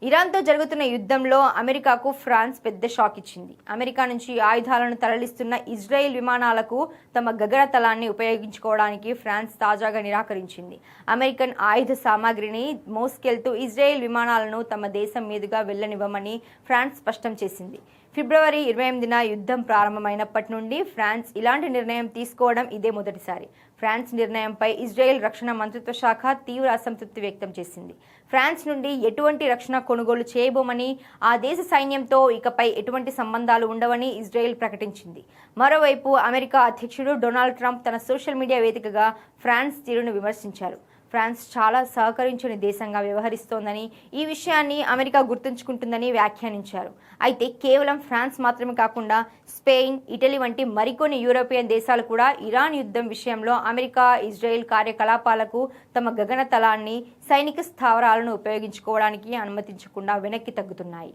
ఇరాన్తో జరుగుతున్న యుద్ధంలో అమెరికాకు ఫ్రాన్స్ పెద్ద షాక్ ఇచ్చింది. అమెరికా నుంచి ఆయుధాలను తరలిస్తున్న ఇజ్రాయెల్ విమానాలకు తమ గగనతలాన్ని ఉపయోగించుకోవడానికి ఫ్రాన్స్ తాజాగా నిరాకరించింది. అమెరికన్ ఆయుధ సామాగ్రిని మోసుకెళ్తూ ఇజ్రాయెల్ విమానాలను తమ దేశం మీదుగా వెళ్లనివ్వమని ఫ్రాన్స్ స్పష్టం చేసింది. ఫిబ్రవరి 28న యుద్ధం ప్రారంభమైనప్పటి నుండి ఫ్రాన్స్ ఇలాంటి నిర్ణయం తీసుకోవడం ఇదే మొదటిసారి. ఫ్రాన్స్ నిర్ణయంపై ఇజ్రాయెల్ రక్షణ మంత్రిత్వ శాఖ తీవ్ర అసంతృప్తి వ్యక్తం చేసింది. ఫ్రాన్స్ నుండి ఎటువంటి రక్షణ కొనుగోలు చేయబోమని, ఆ దేశ సైన్యంతో ఇకపై ఎటువంటి సంబంధాలు ఉండవని ఇజ్రాయెల్ ప్రకటించింది. మరోవైపు అమెరికా అధ్యక్షుడు డొనాల్డ్ ట్రంప్ తన సోషల్ మీడియా వేదికగా ఫ్రాన్స్ తీరును విమర్శించారు. ఫ్రాన్స్ చాలా సహకరించని దేశంగా వ్యవహరిస్తోందని, ఈ విషయాన్ని అమెరికా గుర్తుంచుకుంటుందని వ్యాఖ్యానించారు. అయితే కేవలం ఫ్రాన్స్ మాత్రమే కాకుండా స్పెయిన్, ఇటలీ వంటి మరికొన్ని యూరోపియన్ దేశాలు కూడా ఇరాన్ యుద్ధం విషయంలో అమెరికా, ఇజ్రాయెల్ కార్యకలాపాలకు తమ గగనతలాన్ని, సైనిక స్థావరాలను ఉపయోగించుకోవడానికి అనుమతించకుండా వెనక్కి తగ్గుతున్నాయి.